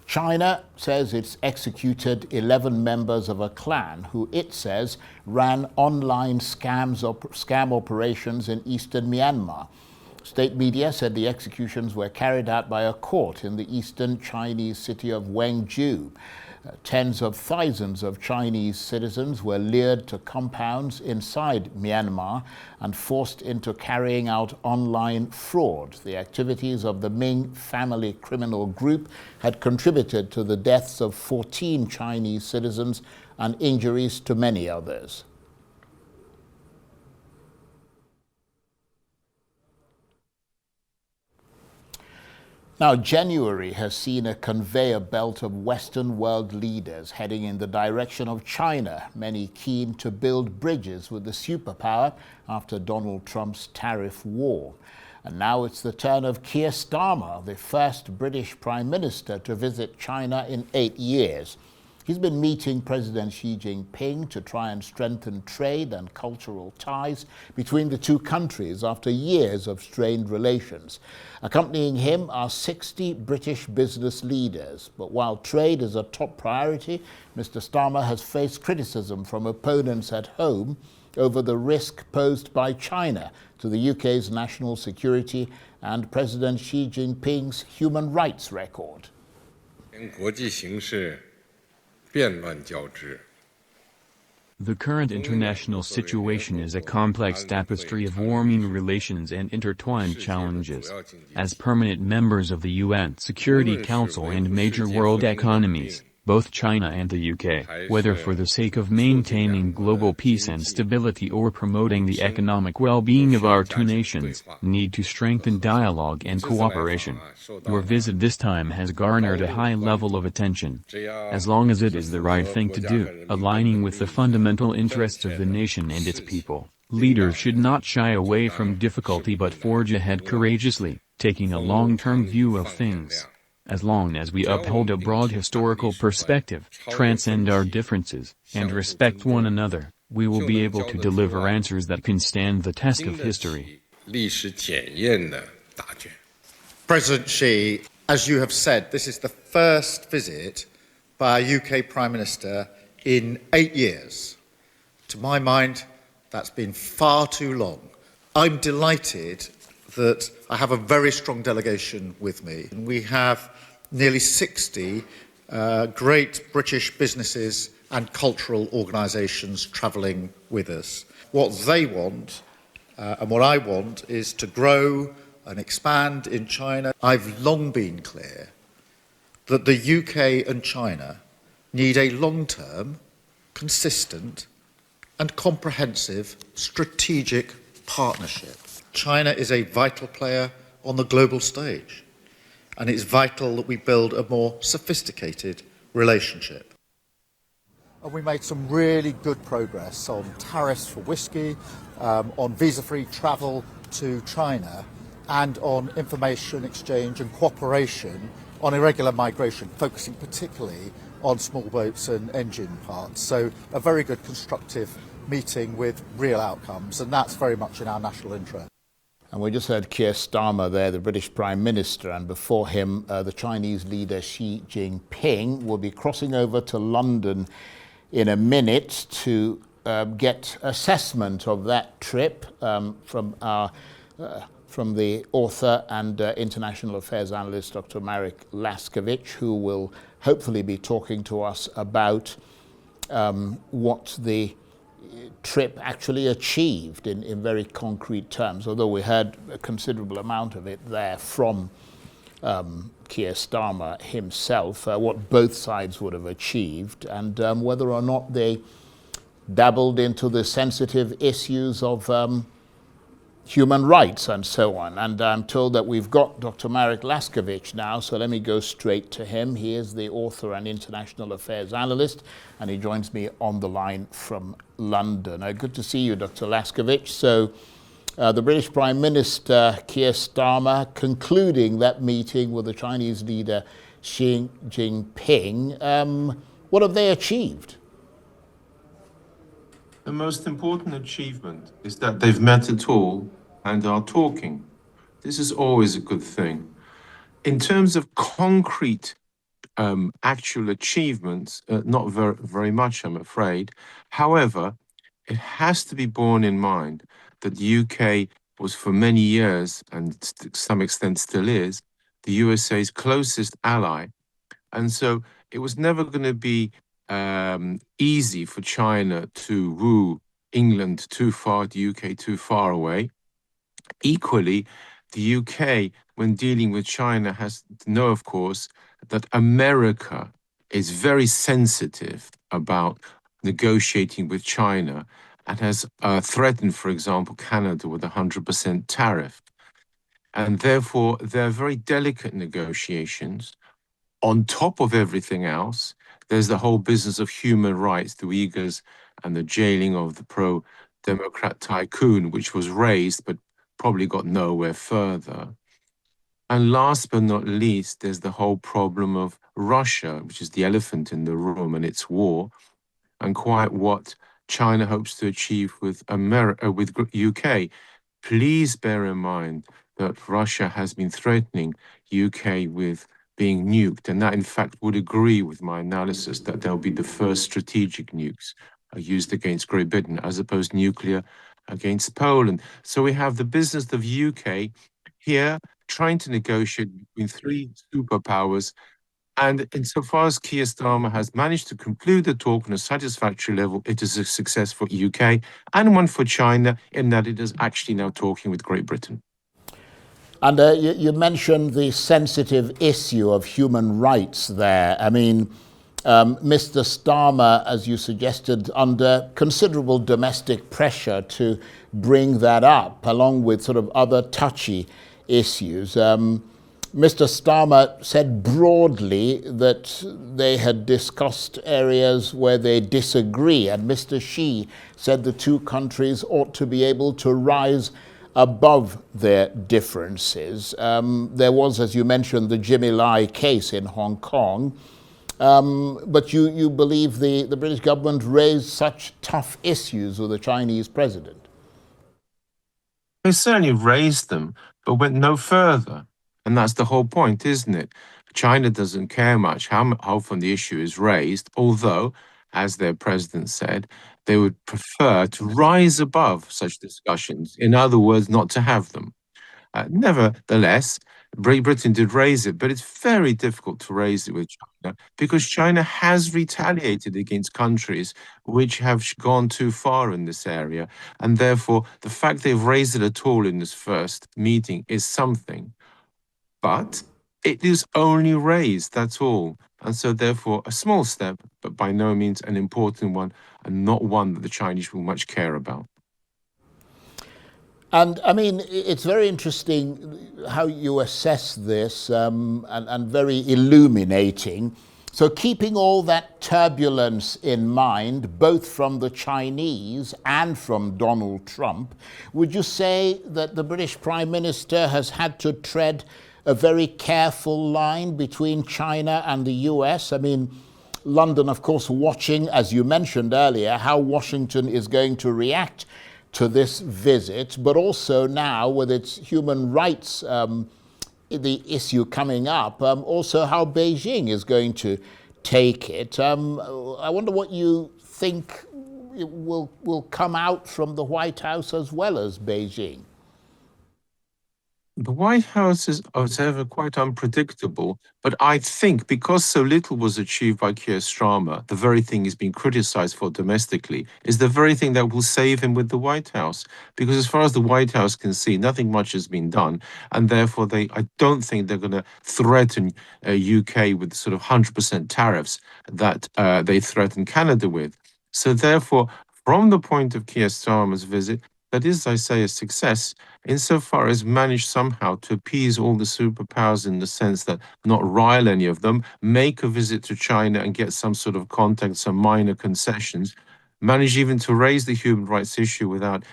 China says it's executed 11 members of a clan who it says ran online scam operations in eastern Myanmar. State media said the executions were carried out by a court in the eastern Chinese city of Wenzhou. Tens of thousands of Chinese citizens were lured to compounds inside Myanmar and forced into carrying out online fraud. The activities of the Ming family criminal group had contributed to the deaths of 14 Chinese citizens and injuries to many others. Now, January has seen a conveyor belt of Western world leaders heading in the direction of China, many keen to build bridges with the superpower after Donald Trump's tariff war. And now it's the turn of Keir Starmer, the first British Prime Minister to visit China in 8 years. He's been meeting President Xi Jinping to try and strengthen trade and cultural ties between the two countries after years of strained relations. Accompanying him are 60 British business leaders. But while trade is a top priority, Mr. Starmer has faced criticism from opponents at home over the risk posed by China to the UK's national security and President Xi Jinping's human rights record. The current international situation is a complex tapestry of warming relations and intertwined challenges. As permanent members of the UN Security Council and major world economies, both China and the UK, whether for the sake of maintaining global peace and stability or promoting the economic well-being of our two nations, need to strengthen dialogue and cooperation. Your visit this time has garnered a high level of attention. As long as it is the right thing to do, aligning with the fundamental interests of the nation and its people, leaders should not shy away from difficulty but forge ahead courageously, taking a long-term view of things. As long as we uphold a broad historical perspective, transcend our differences, and respect one another, we will be able to deliver answers that can stand the test of history. President Xi, as you have said, this is the first visit by a UK Prime Minister in 8 years. To my mind, that's been far too long. I'm delighted that I have a very strong delegation with me. We have nearly 60 great British businesses and cultural organisations travelling with us. What they want and what I want is to grow and expand in China. I've long been clear that the UK and China need a long-term, consistent and comprehensive strategic partnership. China is a vital player on the global stage, and it's vital that we build a more sophisticated relationship. And we made some really good progress on tariffs for whisky, on visa-free travel to China, and on information exchange and cooperation on irregular migration, focusing particularly on small boats and engine parts. So a very good constructive meeting with real outcomes, and that's very much in our national interest. And we just heard Keir Starmer there, the British Prime Minister, and before him, the Chinese leader Xi Jinping will be crossing over to London in a minute to get assessment of that trip from the author and international affairs analyst, Dr. Marek Laskiewicz, who will hopefully be talking to us about what the trip actually achieved in very concrete terms, although we heard a considerable amount of it there from Keir Starmer himself, what both sides would have achieved, and whether or not they dabbled into the sensitive issues of human rights and so on. And I'm told that we've got Dr. Marek Laskiewicz now, so let me go straight to him. He is the author and international affairs analyst, and he joins me on the line from London. Good to see you, Dr. Laskiewicz. So the British Prime Minister, Keir Starmer, concluding that meeting with the Chinese leader Xi Jinping. What have they achieved? The most important achievement is that they've met at all and are talking. This is always a good thing. In terms of concrete actual achievements, not very much, I'm afraid. However, it has to be borne in mind that the UK was for many years, and to some extent still is, the USA's closest ally. And so it was never going to be easy for China to woo England too far, the UK too far away. Equally, the UK, when dealing with China, has to know, of course, that America is very sensitive about negotiating with China and has threatened, for example, Canada with a 100% tariff. And therefore, they're very delicate negotiations. On top of everything else, there's the whole business of human rights, the Uyghurs and the jailing of the pro-democrat tycoon, which was raised but probably got nowhere further. And last but not least, there's the whole problem of Russia, which is the elephant in the room, and its war, and quite what China hopes to achieve with with UK. Please bear in mind that Russia has been threatening UK with being nuked, and that in fact would agree with my analysis that they'll be the first strategic nukes used against Great Britain, as opposed to nuclear against Poland. So we have the business of UK here trying to negotiate between three superpowers. And insofar as Keir Starmer has managed to conclude the talk on a satisfactory level, it is a success for UK and one for China in that it is actually now talking with Great Britain. And you mentioned the sensitive issue of human rights there. I mean, Mr. Starmer, as you suggested, under considerable domestic pressure to bring that up, along with sort of other touchy issues. Mr. Starmer said broadly that they had discussed areas where they disagree, and Mr. Xi said the two countries ought to be able to rise above their differences. There was, as you mentioned, the Jimmy Lai case in Hong Kong, but you believe the British government raised such tough issues with the Chinese president? They certainly raised them, but went no further. And that's the whole point, isn't it? China doesn't care much how often the issue is raised, although, as their president said, they would prefer to rise above such discussions. In other words, not to have them. Nevertheless, Great Britain did raise it, but it's very difficult to raise it with China because China has retaliated against countries which have gone too far in this area. And therefore, the fact they've raised it at all in this first meeting is something. But it is only raised, that's all. And so therefore, a small step, but by no means an important one, and not one that the Chinese will much care about. And I mean, it's very interesting how you assess this, and very illuminating. So keeping all that turbulence in mind, both from the Chinese and from Donald Trump, would you say that the British Prime Minister has had to tread a very careful line between China and the US? I mean, London, of course, watching, as you mentioned earlier, how Washington is going to react to this visit, but also now with its human rights, the issue coming up, also how Beijing is going to take it. I wonder what you think will come out from the White House as well as Beijing. The White House is ever quite unpredictable, but I think because so little was achieved by Keir Starmer, the very thing he's been criticized for domestically is the very thing that will save him with the White House. Because as far as the White House can see, nothing much has been done, and therefore I don't think they're going to threaten UK with sort of 100% tariffs that they threatened Canada with. So therefore, from the point of Keir Starmer's visit, that is, I say, a success insofar as managed somehow to appease all the superpowers in the sense that not rile any of them, make a visit to China and get some sort of contact, some minor concessions, manage even to raise the human rights issue without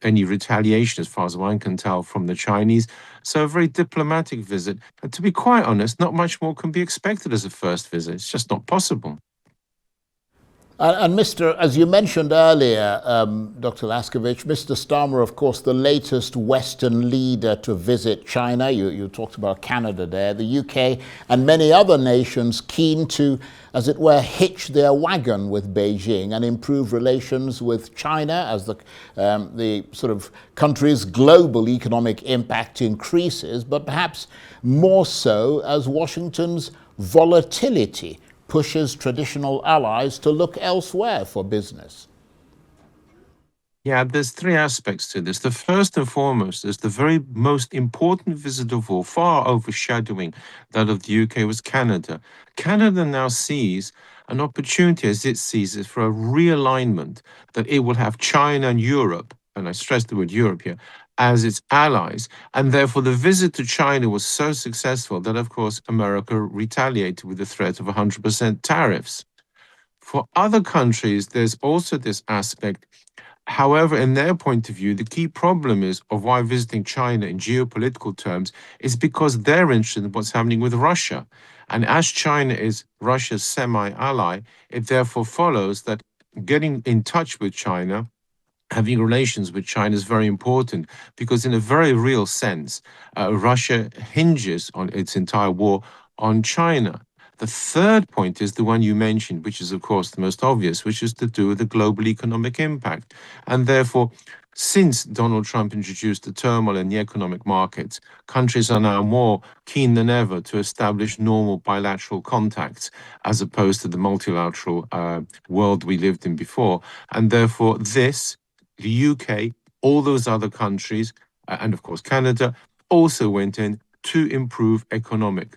any retaliation, as far as one can tell, from the Chinese. So a very diplomatic visit. And to be quite honest, not much more can be expected as a first visit. It's just not possible. And Mr., as you mentioned earlier, Dr. Laskiewicz, Mr. Starmer, of course, the latest Western leader to visit China. You talked about Canada there, the UK, and many other nations keen to, as it were, hitch their wagon with Beijing and improve relations with China as the sort of country's global economic impact increases, but perhaps more so as Washington's volatility pushes traditional allies to look elsewhere for business. Yeah, there's three aspects to this. The first and foremost is the very most important visit of all, far overshadowing that of the UK, was Canada. Canada now sees an opportunity, as it sees it, for a realignment, that it will have China and Europe, and I stress the word Europe here, as its allies. And therefore, the visit to China was so successful that, of course, America retaliated with the threat of 100% tariffs. For other countries, there's also this aspect. However, in their point of view, the key problem is of why visiting China in geopolitical terms is because they're interested in what's happening with Russia. And as China is Russia's semi-ally, it therefore follows that getting in touch with China, having relations with China, is very important, because in a very real sense, Russia hinges on its entire war on China. The third point is the one you mentioned, which is, of course, the most obvious, which is to do with the global economic impact. And therefore, since Donald Trump introduced the turmoil in the economic markets, countries are now more keen than ever to establish normal bilateral contacts, as opposed to the multilateral world we lived in before. And therefore, the UK, all those other countries, and of course Canada, also went in to improve economic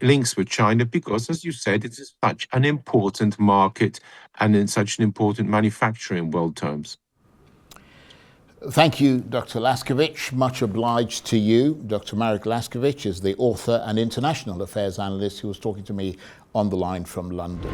links with China, because, as you said, it is such an important market and in such an important manufacturer in world terms. Thank you, Dr. Laskiewicz. Much obliged to you. Dr. Marek Laskiewicz is the author and international affairs analyst who was talking to me on the line from London.